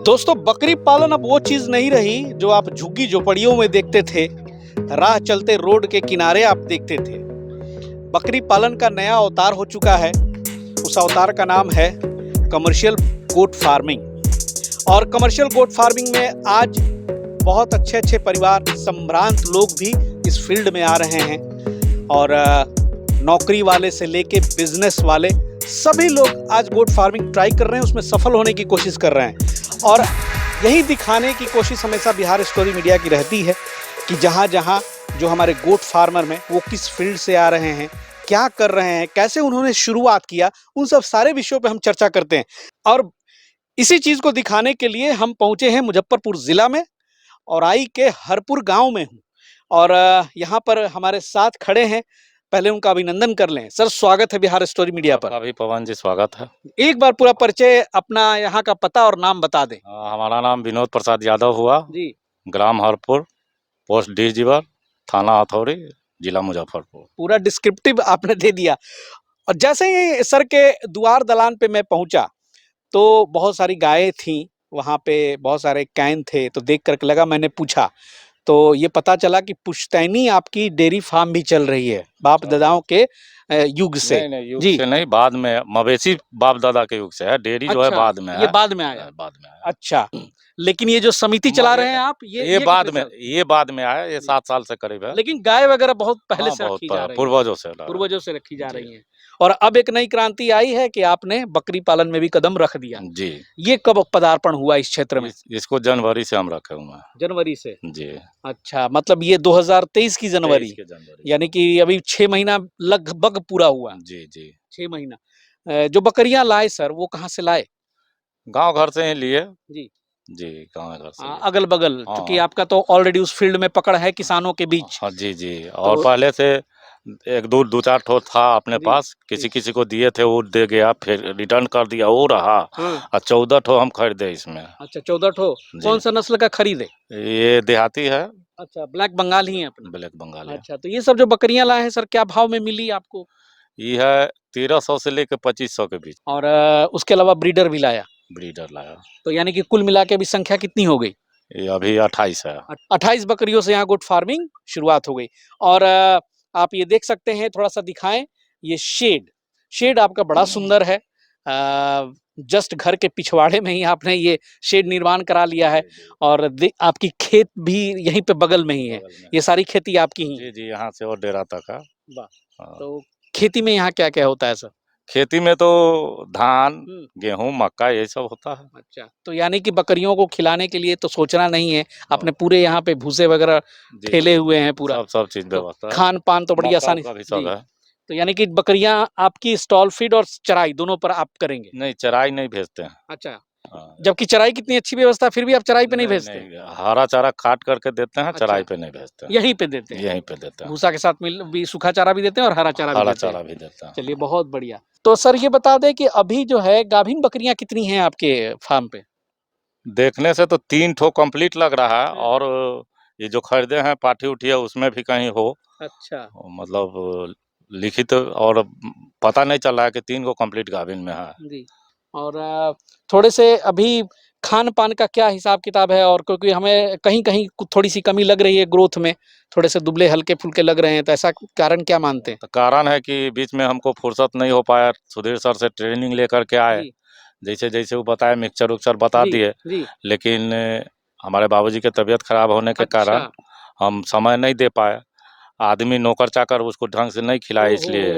दोस्तों, बकरी पालन अब वो चीज नहीं रही जो आप झुग्गी झोपड़ियों में देखते थे, राह चलते रोड के किनारे आप देखते थे। बकरी पालन का नया अवतार हो चुका है। उस अवतार का नाम है कमर्शियल गोट फार्मिंग। और कमर्शियल गोट फार्मिंग में आज बहुत अच्छे अच्छे परिवार, संभ्रांत लोग भी इस फील्ड में आ रहे हैं। और नौकरी वाले से लेके बिजनेस वाले सभी लोग आज गोट फार्मिंग ट्राई कर रहे हैं, उसमें सफल होने की कोशिश कर रहे हैं। और यही दिखाने की कोशिश हमेशा बिहार स्टोरी मीडिया की रहती है कि जहाँ जहाँ जो हमारे गोट फार्मर में वो किस फील्ड से आ रहे हैं, क्या कर रहे हैं, कैसे उन्होंने शुरुआत किया, उन सब सारे विषयों पे हम चर्चा करते हैं। और इसी चीज़ को दिखाने के लिए हम पहुँचे हैं मुजफ्फरपुर ज़िला में, और आई के हरपुर गांव में हूँ। और यहाँ पर हमारे साथ खड़े हैं, पहले उनका अभिनंदन कर लें। सर, स्वागत है बिहार स्टोरी मीडिया पर। अभी पवन जी स्वागत है। एक बार पूरा परिचय, अपना यहाँ का पता और नाम बता दें। हमारा नाम विनोद प्रसाद यादव हुआ जी। ग्राम हरपुर, पोस्ट डी जीवर, थाना हथौड़ी, जिला मुजफ्फरपुर। पूरा डिस्क्रिप्टिव आपने दे दिया। और जैसे ही सर के द्वार दलान पे मैं पहुंचा तो बहुत सारी गायें थीं वहाँ पे, बहुत सारे कैन थे। तो देख करके लगा, मैंने पूछा तो ये पता चला कि पुश्तैनी आपकी डेयरी फार्म भी चल रही है बाप दादाओं के युग से। नहीं, युग जी। से नहीं, बाद में मवेशी बाप दादा के युग से है। डेयरी जो है बाद में है। ये बाद में आया। बाद में आया। अच्छा, लेकिन ये जो समिति चला रहे हैं आप, ये बाद में आया। ये 7 साल से करीब है। लेकिन गाय वगैरह बहुत पहले से रखी जा रही है, पूर्वजों से रखी जा रही हैं। और अब एक नई क्रांति आई है कि आपने बकरी पालन में भी कदम रख दिया। जी। ये कब पदार्पण हुआ इस क्षेत्र में? इसको जनवरी से हम रखे हुए हैं। जनवरी से? जी। अच्छा, मतलब ये 2023 की जनवरी, यानी कि अभी 6 महीना लगभग पूरा हुआ। जी जी, 6 महीना। जो बकरियां लाए सर, वो कहाँ से लाए? गांव घर से ही लिए। जी जी, गांव घर से। अगल बगल, क्योंकि आपका तो ऑलरेडी उस फील्ड में पकड़ है किसानों के बीच। हाँ जी जी। और पहले से एक दो चार ठो था अपने पास, किसी को दिए थे, वो दे गया, फिर रिटर्न कर दिया, वो रहा। और 14 ठो हम खरीदे इसमें। अच्छा, 14 ठो। कौन सा नस्ल का खरीदे? ये देहाती है। अच्छा, ब्लैक बंगाल ही है अपना? ब्लैक बंगाल है। अच्छा, तो ये सब जो बकरियां लाए हैं सर, क्या भाव में मिली आपको? ये है 1300 से लेकर 2500 के बीच। और उसके अलावा ब्रीडर भी लाया? ब्रीडर लाया। तो यानी कि कुल मिला के अभी संख्या कितनी हो गई? ये अभी 28 है। 28 बकरियों से यहाँ गोट फार्मिंग शुरुआत हो गई। और आप ये देख सकते हैं, थोड़ा सा दिखाएं, ये शेड आपका बड़ा सुंदर है। जस्ट घर के पिछवाड़े में ही आपने ये शेड निर्माण करा लिया है। और आपकी खेत भी यहीं पे बगल में ही है। ये सारी खेती आपकी ही? जी जी, यहाँ से और डेरा तक है। वाह। तो खेती में यहाँ क्या क्या होता है सर? खेती में तो धान, गेहूं, मक्का, ये सब होता है। अच्छा, तो यानी कि बकरियों को खिलाने के लिए तो सोचना नहीं है, आपने पूरे यहाँ पे भूसे वगैरह ठेले हुए हैं पूरा? सब चीज व्यवस्था, खान पान तो बड़ी आसानी का भी सब है। तो यानी कि बकरियां आपकी स्टॉल फीड और चराई दोनों पर आप करेंगे? नहीं, चराई नहीं भेजते हैं। अच्छा, जबकि चराई कितनी अच्छी व्यवस्था, फिर भी आप चराई पे नहीं भेजते? हरा चारा काट करके देते हैं। चराई पे नहीं भेजते, यहीं पे देते हैं? यहीं पे देते हैं। भूसा के साथ मिल भी सूखा चारा भी देते हैं और हरा चारा भी देते हैं। चलिए, बहुत बढ़िया। तो सर ये बता दें कि अभी जो है गाभिन बकरियां कितनी हैं आपके फार्म पे? देखने से तो 3 ठो कंप्लीट लग रहा है, और ये जो खरीदे हैं पाठी उठी है, उसमें भी कहीं हो। अच्छा, मतलब लिखित और पता नहीं चल रहा है कि 3 को कंप्लीट गाभिन में है जी। और थोड़े से अभी खान पान का क्या हिसाब किताब है? और क्योंकि हमें कहीं कहीं थोड़ी सी कमी लग रही है ग्रोथ में, थोड़े से दुबले हल्के फुल्के लग रहे हैं, तो ऐसा कारण क्या मानते हैं? तो कारण है कि बीच में हमको फुर्सत नहीं हो पाया। सुधीर सर से ट्रेनिंग लेकर के आए, जैसे जैसे वो बताए, मिक्सचर उक्सचर बता दिए, लेकिन हमारे बाबूजी के तबीयत खराब होने के कारण हम समय नहीं दे पाए। आदमी नौकर चाकर उसको ढंग से नहीं खिलाए, इसलिए।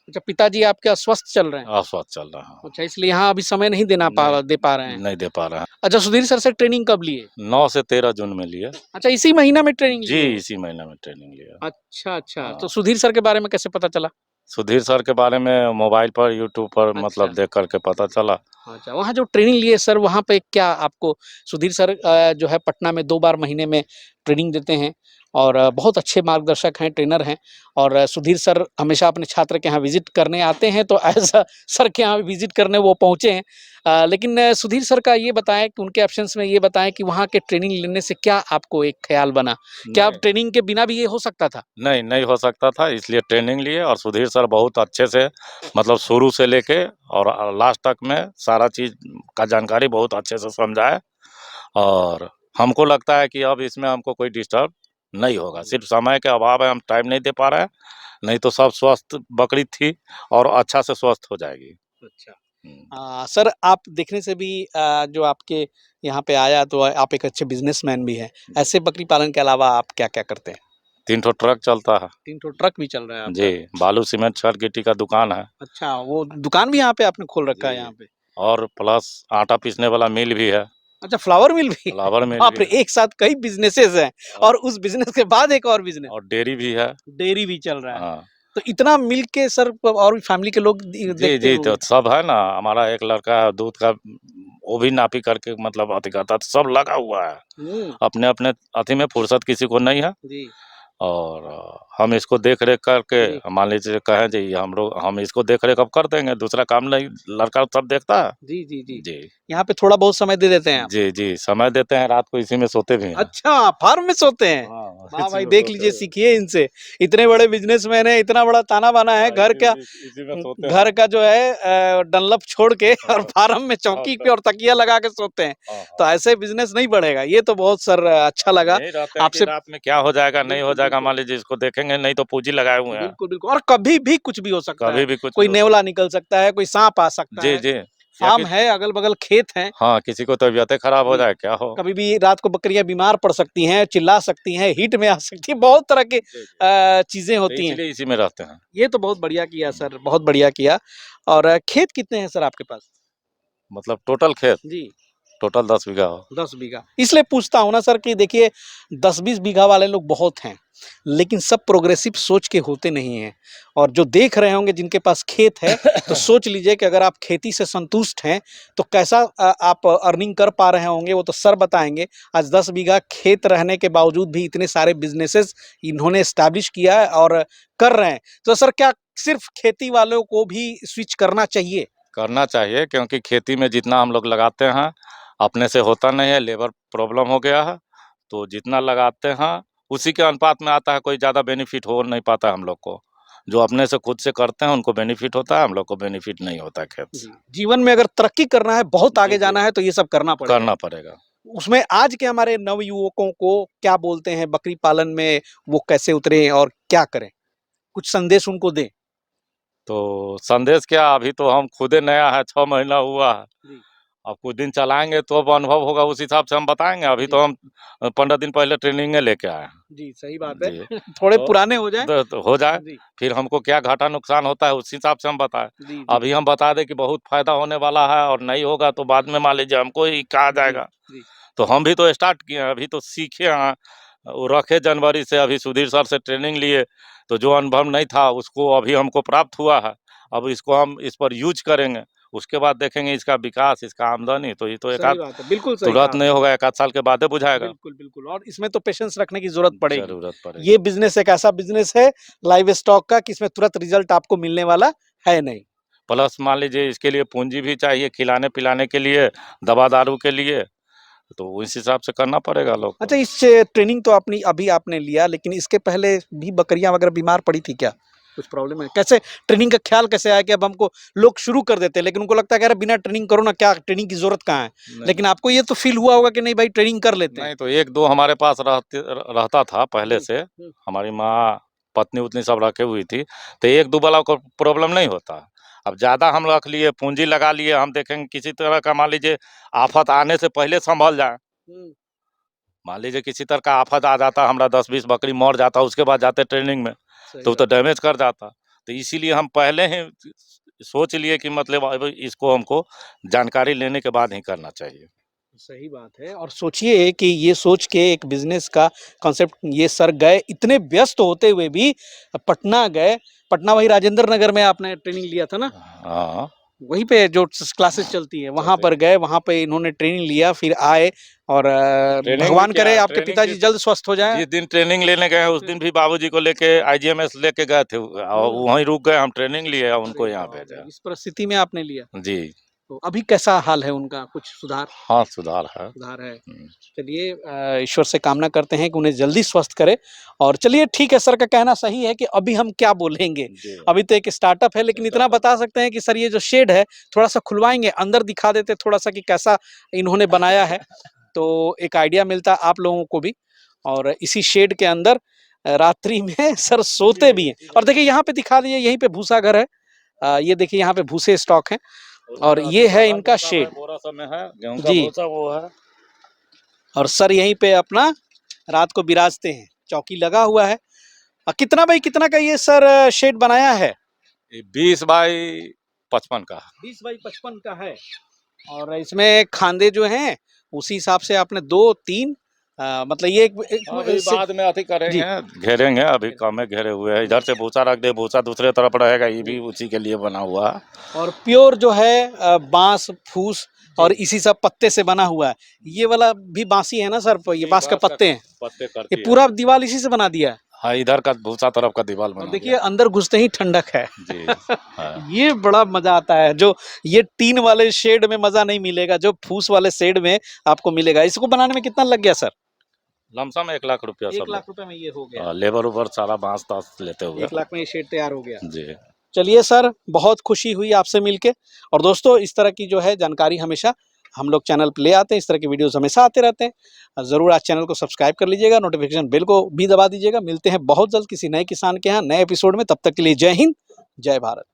अच्छा, पिताजी आपके अस्वस्थ चल रहे हैं? अस्वस्थ चल रहा है। अच्छा, इसलिए यहाँ अभी समय नहीं दे पा रहे हैं? नहीं दे पा रहे हैं। अच्छा, सुधीर सर से ट्रेनिंग कब लिए? 9 से 13 जून में लिए। अच्छा, इसी महीना में ट्रेनिंग जी, लिए? इसी महीने में ट्रेनिंग लिया। अच्छा। तो सुधीर सर के बारे में कैसे पता चला? सुधीर सर के बारे में मोबाइल पर, यूट्यूब पर, मतलब देख करके पता चला। अच्छा, वहाँ जो ट्रेनिंग लिए सर, वहाँ पे क्या आपको सुधीर सर जो है पटना में 2 बार महीने में ट्रेनिंग देते हैं, और बहुत अच्छे मार्गदर्शक हैं, ट्रेनर हैं। और सुधीर सर हमेशा अपने छात्र के यहाँ विजिट करने आते हैं, तो ऐसा सर के यहाँ विजिट करने वो पहुँचे हैं। लेकिन सुधीर सर का ये बताएं कि उनके एब्सेंस में ये बताएं कि वहाँ के ट्रेनिंग लेने से क्या आपको एक ख्याल बना? क्या अब नहीं ट्रेनिंग के बिना भी ये हो सकता था? नहीं नहीं हो सकता था, इसलिए ट्रेनिंग लिए। और सुधीर सर बहुत अच्छे से मतलब शुरू से लेके और लास्ट तक में सारा चीज़ का जानकारी बहुत अच्छे से समझाए। और हमको लगता है कि अब इसमें हमको कोई डिस्टर्ब नहीं होगा, सिर्फ समय के अभाव है, हम टाइम नहीं दे पा रहे हैं। नहीं तो सब स्वस्थ बकरी थी और अच्छा से स्वस्थ हो जाएगी। अच्छा। हम्म। सर आप देखने से भी जो आपके यहाँ पे आया तो आप एक अच्छे बिजनेसमैन भी हैं। ऐसे बकरी पालन के अलावा आप क्या-क्या करते हैं? 3 ठो ट्रक चलता है। 3 ठो ट्रक भी चल रहा है जी, आपका? बालू सीमेंट छड़ गिट्टी का दुकान है। अच्छा, वो दुकान भी यहाँ पे आपने खोल रखा है जी। यहाँ पे? और प्लस आटा पीसने वाला मिल भी है, अच्छा, फ्लावर मिल भी है? फ्लावर मिल बाप भी रे! है। एक साथ कई बिज़नेसेज़ हैं और उस बिज़नेस के बाद एक और बिज़नेस, और डेयरी भी है। डेयरी भी चल रहा है। हाँ। तो इतना मिल के सर और भी फैमिली के लोग जी, देखते जी, तो होंगे? सब है ना, हमारा एक लड़का है दूध का, वो भी नापी करके मतलब अथी करता है, तो सब लगा हुआ है। हुँ, अपने-अपने अथी में फुर्सत किसी को नहीं है। जी, और हम इसको देख-रेख करके जी। मान लीजिए कहें जी हम इसको देख-रेख अब कर देंगे, दूसरा काम नहीं लड़का सब देखता है। जी, जी, जी। जी। यहाँ पे थोड़ा बहुत समय दे देते हैं आप? जी, जी, समय देते हैं, रात को इसी में सोते भी हैं। अच्छा, फार्म में सोते हैं? हाँ, वाह इसी भाई! में देख सोते लीजिए, हैं। सीखिए इनसे। इतने बड़े बिज़नेसमैन हैं, इतना बड़ा ताना-बाना है, हाँ, घर क्या इसी में सोते घर हैं। का जो है डनलप छोड़ के और हाँ, फार्म में हाँ, चौकी पे तो और तकिया लगा के सोते हैं। हाँ, तो हाँ। ऐसे बिज़नेस नहीं बढ़ेगा। ये तो बहुत सर अच्छा अब लगा यही रहते हैं कि आपसे। रात में क्या हो जाएगा, नहीं हो बिल्कुल, जाएगा, बिल्कुल। मान लीजिए इसको देखेंगे, नहीं तो पूँजी लगाए हुए हैं। बिल्कुल, बिल्कुल और कभी भी कुछ भी हो सकता है। कभी भी कुछ भी कोई हो सकता नेवला निकल सकता है, कोई साँप आ सकता जी, है। जी। या फार्म कि है, अगल-बगल खेत हैं। हाँ, किसी को तबीयतें खराब हो जी। जाए, क्या हो? कभी भी रात को बकरियाँ बीमार पड़ सकती हैं, चिल्ला सकती हैं, हीट में आ सकती हैं, बहुत तरह की जी, जी। चीज़ें तो होती हैं। इसीलिए इसी में रहते हैं। ये तो बहुत बढ़िया किया हुँ। सर, बहुत बढ़िया किया। और खेत कितने हैं सर आपके पास? मतलब टोटल खेत, जी, टोटल 10 बीघा हो। 10 बीघा। इसलिए पूछता हूँ ना सर कि देखिए 10-20 बीघा वाले लोग बहुत हैं, लेकिन सब प्रोग्रेसिव सोच के होते नहीं हैं। और जो देख रहे होंगे जिनके पास खेत है, तो सोच लीजिए कि अगर आप खेती से संतुष्ट हैं, तो कैसा आप अर्निंग कर पा रहे होंगे, वो तो सर बताएँगे। आज 10 बीघा खेत रहने के बावजूद भी इतने सारे बिज़नेसेस इन्होंने एस्टैब्लिश किया है और कर रहे हैं। तो सर क्या सिर्फ़ खेती वालों को भी स्विच करना चाहिए? करना चाहिए क्योंकि खेती में जितना हम लोग लगाते हैं, अपने से होता नहीं है, लेबर प्रॉब्लम हो गया है। तो जितना लगाते हैं, उसी के अनुपात में आता है, कोई ज़्यादा बेनिफिट हो नहीं पाता है हम लोग को। जो अपने से खुद से करते हैं, उनको बेनिफिट होता है, हम लोग को बेनिफिट नहीं होता है खेत से। जी। जीवन में अगर तरक्की करना है, बहुत जी, आगे जी। जाना है, तो ये सब करना पड़ेगा। करना पड़ेगा। उसमें आज के हमारे नवयुवकों को क्या बोलते हैं बकरी पालन में वो कैसे उतरें और क्या करें? कुछ संदेश उनको दें। तो संदेश क्या, अभी तो हम खुदे नया है, 6 महीना हुआ है। जी, अब कुछ दिन चलाएँगे तो अब अनुभव होगा, उस हिसाब से हम बताएँगे। अभी जी, तो हम 15 दिन पहले ट्रेनिंगे लेके आए हैं। जी, सही बात है। जी। थोड़े तो पुराने हो जाएँ। तो हो जाए, जी, फिर हमको क्या घाटा नुकसान होता है उस हिसाब से हम बताएँ। जी, जी, अभी हम बता दें कि बहुत फ़ायदा होने वाला है और नहीं होगा तो बाद में मान लीजिए हमको ही कहा जी, जाएगा। जी, तो हम भी तो स्टार्ट किए हैं, अभी तो सीखे हैं। वो रखे जनवरी से, अभी सुधीर सर से ट्रेनिंग लिए, तो जो अनुभव नहीं था उसको अभी हमको प्राप्त हुआ है। अब इसको हम इस पर यूज़ करेंगे, उसके बाद देखेंगे इसका विकास, इसका आमदनी, तो ये तो एक सही आध बात है। बिल्कुल सही कहा तुरंत नहीं आपने। होगा, 1 आध साल के बाद ही बुझाएगा। बिल्कुल, बिल्कुल और इसमें तो पेशेंस रखने की ज़रूरत पड़ेगी। ज़रूरत ये पड़ेगी। बिज़नेस एक ऐसा बिज़नेस है लाइव स्टॉक का कि इसमें तुरंत रिज़ल्ट आपको मिलने वाला है नहीं। प्लस मान लीजिए इसके लिए पूँजी भी चाहिए, खिलाने-पिलाने के लिए, दवा-दारू के लिए, तो उस हिसाब से करना पड़ेगा लोग अच्छा को। इस ट्रेनिंग तो आपने अभी आपने लिया लेकिन इसके पहले भी बकरियाँ वगैरह बीमार पड़ी थी क्या? कुछ प्रॉब्लम है? कैसे ट्रेनिंग का ख़्याल कैसे आया कि अब हमको लोग शुरू कर देते हैं लेकिन उनको लगता है कि अरे बिना ट्रेनिंग करो ना क्या ट्रेनिंग की ज़रूरत कहाँ है? नहीं, लेकिन आपको ये तो फ़ील हुआ होगा कि नहीं भाई ट्रेनिंग कर लेते हैं। नहीं तो 1-2 हमारे पास रहता था पहले जी। से, हुँ। हमारी माँ, पत्नी-वत्नी सब रखी हुई थी, तो 1-2 वाला को प्रॉब्लम नहीं होता। अब ज़्यादा हम रख लिए, पूँजी लगा लिए, हम देखेंगे किसी तरह का मान लीजिए आफ़त आने से पहले सँभल जाएँ। हुँ, मान लीजिए किसी तरह का आफ़त आ जाता, हमरा 10-20 बकरी मर जाता, उसके बाद जाते ट्रेनिंग में, सही तो वो तो बात है। डैमेज कर जाता। तो इसीलिए हम पहले ही सोच लिए कि मतलब अब इसको हमको जानकारी लेने के बाद ही करना चाहिए। सही बात है और सोचिए कि ये सोच के एक बिज़नेस का कॉन्सेप्ट ये सर गए इतने व्यस्त होते हुए भी पटना गए। पटना वही राजेंद्र नगर में आपने ट्रेनिंग लिया था ना? हाँ। वहीं पे जो क्लासेस चलती है वहां पर गए, वहां पे इन्होंने ट्रेनिंग लिया, फिर आए और ट्रेनिंग भगवान क्या, करे आपके ट्रेनिंग पिताजी जिस जल्द स्वस्थ हो जाए। जिस दिन ट्रेनिंग लेने गए उस दिन भी बाबूजी को लेके आईजीएमएस लेके गए थे और वहीं रुक गए, हम ट्रेनिंग लिए और उनको अरे यहाँ बाप रे, भेजा। इस परिस्थिति में आपने लिया। जी तो अभी कैसा हाल है उनका, कुछ सुधार? हाँ, सुधार है। सुधार है। हम्म। चलिए ईश्वर से कामना करते हैं कि उन्हें जल्दी स्वस्थ करे। और चलिए ठीक है, सर का कहना सही है कि अभी हम क्या बोलेंगे, जी अभी तो एक स्टार्टअप है, लेकिन इतना बता सकते हैं कि सर ये जो शेड है थोड़ा सा खुलवाएंगे, अंदर दिखा देते थोड़ा सा कि कैसा इन्होंने बनाया है, तो एक आइडिया मिलता आप लोगों को भी। और इसी शेड के अंदर रात्रि में सर सोते भी हैं। और देखिए यहाँ पे दिखा दिए, यहीं पे भूसा घर है, ये देखिए यहाँ पे भूसे स्टॉक हैं और ये है इनका शेड। बोरा सब में है, गेहूं का जी। भूसा वो है। और सर यहीं पे अपना रात को बिराजते हैं, चौकी लगा हुआ है। कितना बाई कितना का ये सर शेड बनाया है? 20 बाई 55 का। 20 बाई 55 का है। और इसमें खांदे जो हैं उसी हिसाब से आपने 2-3 मतलब ये अभी बाद में अति जी। करेंगे, घेरेंगे, अभी कम घेरे हुए हैं। इधर से भूसा रख दे, भूसा दूसरे तरफ रहेगा, ये भी उसी के लिए बना हुआ है। और प्योर जो है बांस फूस और इसी सब पत्ते से बना हुआ है। ये वाला भी बांसी है ना सर, ये बांस के पत्ते हैं, पत्ते ये करती पूरा दीवार इसी से बना दिया है। हाँ, इधर का भूसा तरफ का दीवार बना और देखिए अंदर घुसते ही ठंडक है। जी हाँ। ये बड़ा मजा आता है, जो ये टीन वाले शेड में मजा नहीं मिलेगा, जो फूस वाले शेड में आपको मिलेगा। इसको बनाने में कितना लग गया सर? लमसम 1 लाख रुपया 1 सब लाख रुपए में ये हो गया। लेबर उबर सारा बांस तास लेते हुए 1 लाख में ये शेड तैयार हो गया। जी। चलिए सर, बहुत खुशी हुई आपसे मिलके। और दोस्तों इस तरह की जो है जानकारी हमेशा हम लोग चैनल पे ले आते हैं, इस तरह के वीडियोस हमेशा आते रहते हैं। ज़रूर आज चैनल को सब्सक्राइब कर लीजिएगा, नोटिफिकेशन बेल को भी दबा दीजिएगा। मिलते हैं बहुत जल्द किसी नए किसान के यहाँ नए एपिसोड में, तब तक के लिए जय हिंद, जय भारत।